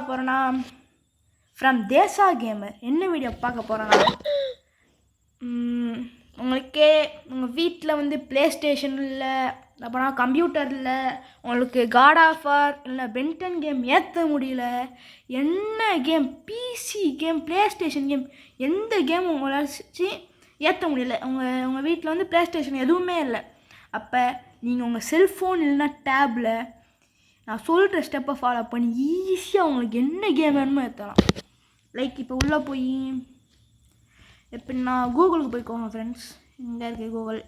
பார்க்க போகிறேன்னா from Desai gamer. என்ன வீடியோ பார்க்க போகிறேன்னா உங்களுக்கே உங்கள் வீட்டில் வந்து ப்ளே ஸ்டேஷன் இல்லை, அப்புறம் கம்ப்யூட்டரில் உங்களுக்கு காட் ஆஃப் வார் இல்லை பென்டன் கேம் ஏற்ற முடியல, என்ன game PC game PlayStation game எந்த கேம் உங்களால் ஏற்ற முடியல, உங்கள் வீட்டில் வந்து ப்ளே ஸ்டேஷன் எதுவுமே இல்லை. அப்போ நீங்கள் உங்கள் செல்ஃபோன் இல்லைன்னா டேப்பில் நான் சொல்கிற ஸ்டெப்பை ஃபாலோ பண்ணி ஈஸியாக உங்களுக்கு என்ன கேம் வேணுமோ ஏற்றலாம். லைக் இப்போ உள்ளே போய் எப்படின்னா கூகுளுக்கு போய்க்கோங்க ஃப்ரெண்ட்ஸ். இங்கே இருக்கு Google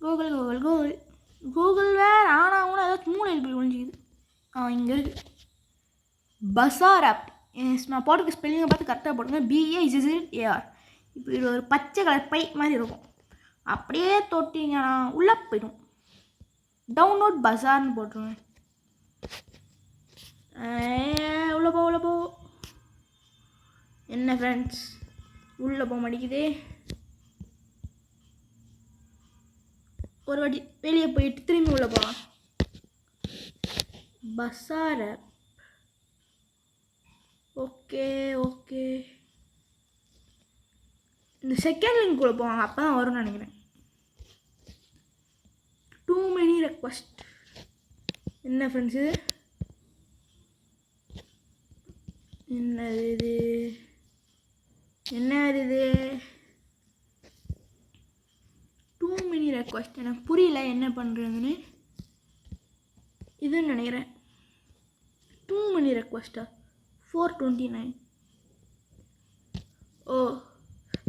Google Google Google Google வேறு ஆனால் கூட ஏதாச்சும் மூளையில் போய் ஒழிஞ்சிக்குது. இங்கே இருக்குது பசார் ஆப். நான் போட்டுக்க ஸ்பெல்லிங்கை பார்த்து கரெக்டாக போட்டுங்க, BAZZAR. இப்போ இது ஒரு பச்சை கலர் பை மாதிரி இருக்கும். அப்படியே தொட்டிங்கன்னா உள்ளே போய்டும். டவுன்லோட் பசார்னு போட்டுருங்க. உள்ளே போ என்ன ஃப்ரெண்ட்ஸ் உள்ளே போக மாட்டேங்குது. ஒரு வாட்டி வெளியே போயிட்டு திரும்பி உள்ளே போகலாம். பசார் ஆப். ஓகே இந்த செகண்ட் லிங்க் கூட போவாங்க, அப்போ தான் வரும்னு நினைக்கிறேன். Too many request. என்ன ஃப்ரெண்ட்ஸு என்னது இது டூ மெனி ரெக்வஸ்ட். எனக்கு புரியல என்ன பண்ணுறதுன்னு. இதுன்னு நினைக்கிறேன். டூ மெனி ரெக்வஸ்ட்டா 429.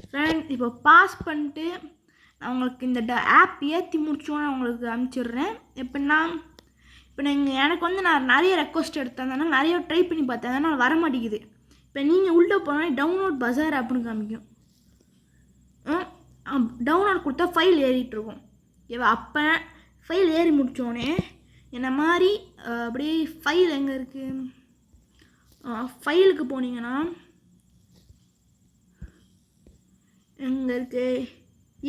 ஃப்ரெண்ட் இப்போ பாஸ் பண்ணிட்டு நான் உங்களுக்கு இந்த ஆப் ஏற்றி முடிச்சோன்னு நான் உங்களுக்கு அனுப்பிச்சிடுறேன். எப்படின்னா இப்போ எனக்கு வந்து நான் நிறைய ரெக்வஸ்ட் எடுத்தேன், நிறைய ட்ரை பண்ணி பார்த்தேன், அதனால் வர மாட்டேங்குது. இப்போ நீங்கள் உள்ளே போனால் டவுன்லோட் பசார் ஆப்னு காமிக்கும். டவுன்லோட் கொடுத்தா ஃபைல் ஏறிட்டுருக்கும். ஓகேவா? அப்போ ஃபைல் ஏறி முடித்தோடனே என்ன மாதிரி அப்படியே ஃபைல் எங்கே இருக்குது, ஃபைலுக்கு போனீங்கன்னா எங்கே இருக்குது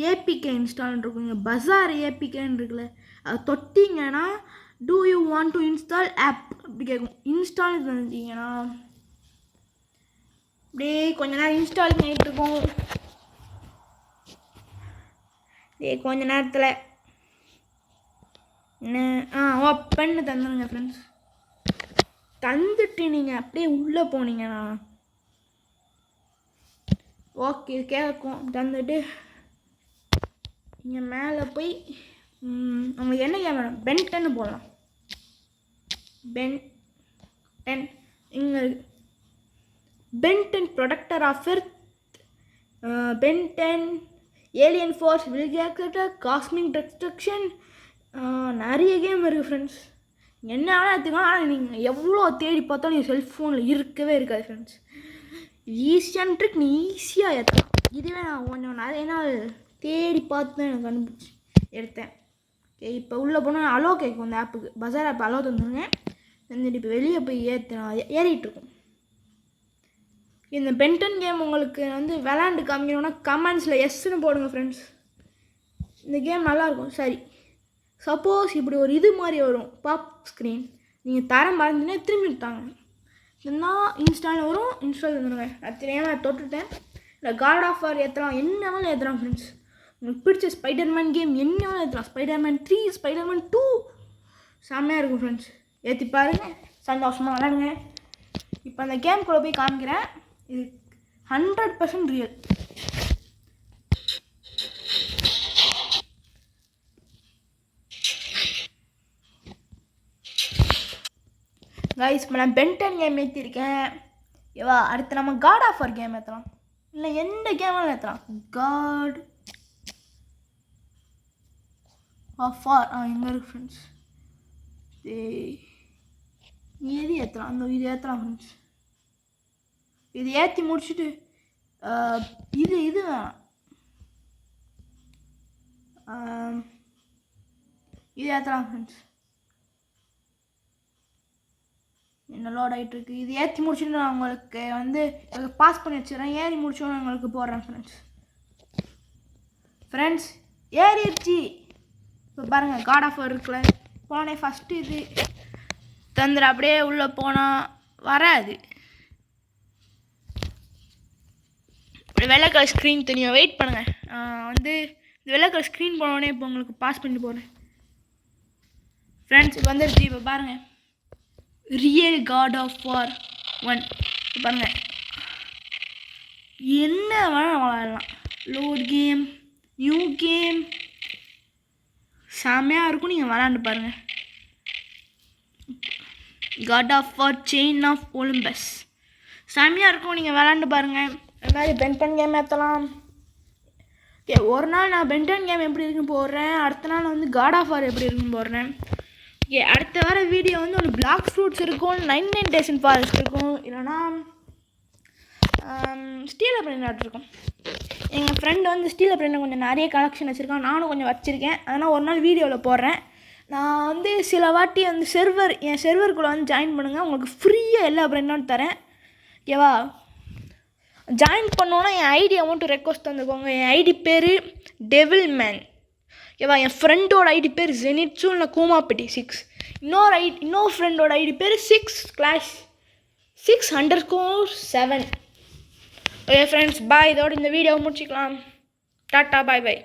ஏபிகே இன்ஸ்டால்னு இருக்குங்க. பசார் ஏபிகேன்னு இருக்குல்ல, அது தொட்டிங்கன்னா do you want to install app அப்படி கேட்கும். இன்ஸ்டால் பண்ணிட்டீங்கன்னா அப்படியே கொஞ்ச நேரம் இன்ஸ்டாலிங் ஆகிட்டு இருக்கும். கொஞ்ச நேரத்தில் ஓப்பன்னு தந்துடுங்க ஃப்ரெண்ட்ஸ். தந்துட்டு நீங்கள் அப்படியே உள்ளே போனீங்கன்னா ஓகே கேட்கும். தந்துட்டு நீங்கள் மேலே போய் உங்களுக்கு என்ன கேம் வேணும், பென்டன்னு போடலாம். பென்டன் இங்கே Ben Ten Protector of Earth, Ben Ten Alien Force, வில்கேக்கர், காஸ்மிக் டிஸ்ட்ரக்ஷன், நிறைய கேம் இருக்குது ஃப்ரெண்ட்ஸ். என்ன வேணால் எடுத்துக்கலாம். ஆனால் நீங்கள் எவ்வளோ தேடி பார்த்தாலும் நீங்கள் செல்ஃபோனில் இருக்கவே இருக்காது ஃப்ரெண்ட்ஸ். ஈஸியான ட்ரிக், நீ ஈஸியாக ஏற்றலாம். இதுவே நான் கொஞ்சம் நிறைய நாள் தேடி பார்த்து தான் எனக்கு கண்டுபிடிச்சி எடுத்தேன். ஓகே இப்போ உள்ளே போனால் அலோ கேட்கும். அந்த ஆப்புக்கு பசார் ஆப் அலோ தந்துருங்க. வந்துட்டு இப்போ வெளியே போய் ஏறிட்டுருக்கும். இந்த பென்டன் கேம் உங்களுக்கு வந்து விளாண்டு காமிக்கணுன்னா கமெண்ட்ஸில் எஸ்ன்னு போடுங்க ஃப்ரெண்ட்ஸ். இந்த கேம் நல்லாயிருக்கும். சரி, சப்போஸ் இப்படி ஒரு இது மாதிரி வரும் பாப் ஸ்க்ரீன், நீங்கள் தர மறந்துனே திரும்பி விட்டாங்க இல்லைன்னா இன்ஸ்டால் வரும். இன்ஸ்டால் வந்துடுங்க. நான் தெரியாமல் தொட்டுட்டேன். இல்லை காட் ஆஃப் வார் ஏற்றலாம், என்ன வேணாலும் ஏற்றலாம் ஃப்ரெண்ட்ஸ். உங்களுக்கு பிடிச்ச ஸ்பைடர்மேன் கேம் என்ன வேணாலும் ஏற்றலாம். ஸ்பைடர்மேன் 3, ஸ்பைடர்மேன் 2 செம்மையாக இருக்கும் ஃப்ரெண்ட்ஸ். ஏற்றி பாருங்கள், சந்தோஷமாக விளாடுங்க. இப்போ அந்த கேம் கூட போய் காமிக்கிறேன். இது 100% ரியல். கைஸ் இப்போ நான் பென்டன் கேம் ஏற்றிருக்கேன். ஏவா அடுத்து நம்ம காட் ஆஃப் வார் கேம் ஏற்றலாம். இல்லை எந்த கேமாலும் ஏற்றலாம். காட் ஆஃப் வார் எங்கே இருக்கு ஃப்ரெண்ட்ஸ்? எது ஏற்றலாம்? அந்த இது ஏற்றலாம் ஃப்ரெண்ட்ஸ். இது ஏற்றி முடிச்சுட்டு இது வேணாம். இது ஏற்றலாம் ஃப்ரெண்ட்ஸ். என்ன லோட் ஆகிட்டுருக்கு. இது ஏற்றி முடிச்சுட்டு நான் உங்களுக்கு வந்து பாஸ் பண்ணி வச்சுக்கிறேன். ஏறி முடிச்சோன்னு உங்களுக்கு போடுறேன் ஃப்ரெண்ட்ஸ். ஏறிடுச்சு. இப்போ பாருங்கள் காட் ஆஃப் வார் இருக்குல்ல, போனே ஃபஸ்ட்டு இது தந்துரு அப்படியே உள்ளே போனால் வராது. வெள்ளை கலர் ஸ்க்ரீன் தெரியும், வெயிட் பண்ணுங்கள். வந்து இந்த வெள்ளை கலர் ஸ்க்ரீன் போனோடனே இப்போ உங்களுக்கு பாஸ் பண்ணி போகிறேன் ஃப்ரெண்ட்ஸ். இப்போ வந்துருச்சு. இப்போ பாருங்கள், ரியல் காட் ஆஃப் வார் 1 பாருங்கள். என்ன வேணால் விளாடலாம். லோட் கேம், நியூ கேம், செம்மையாக இருக்கும். நீங்கள் விளாண்டு பாருங்கள். God of War Chain of Olympus செம்மையாக இருக்கும். நீங்கள் விளாண்டு பாருங்கள். அது மாதிரி பென்டன் கேம் ஏற்றலாம். ஓகே, ஒரு நாள் நான் பென்டன் கேம் எப்படி இருக்குன்னு போடுறேன், அடுத்த நாள் வந்து காட் ஆஃப் வார் எப்படி இருக்குன்னு போடுறேன். ஓகே, அடுத்த வர வீடியோ வந்து ஒரு பிளாக் ஃப்ரூட்ஸ் இருக்கும், 99 Days in Forest இருக்கும், இல்லைனா ஸ்டீல் பிரிண்ட் இருக்கும். எங்கள் ஃப்ரெண்டு வந்து ஸ்டீல் பிரிண்ட் கொஞ்சம் நிறைய கலெக்ஷன் வச்சுருக்கான், நானும் கொஞ்சம் வச்சுருக்கேன். அதனால் ஒரு நாள் வீடியோவில் போடுறேன். நான் வந்து சில வாட்டி வந்து என் செர்வருக்குள்ளே வந்து ஜாயின் பண்ணுங்கள், உங்களுக்கு ஃப்ரீயாக எல்லா பிரிண்டும் தரேன். ஓகேவா? ஜாயின் பண்ணோன்னா என் ஐடியை மட்டும் ரெக்வஸ்ட் தந்துக்கோங்க. என் ஐடி பேர் டெவில் மேன். ஓகேவா? என் ஃப்ரெண்டோட ஐடி பேர் ஜெனிட்ஸு இல்லை கூமாப்பட்டி 6. இன்னொரு ஃப்ரெண்டோட ஐடி பேர் 6/6_7. ஓகே ஃப்ரெண்ட்ஸ், பாய். இதோட இந்த வீடியோவை முடிச்சிக்கலாம். டாட்டா, பாய் பாய்.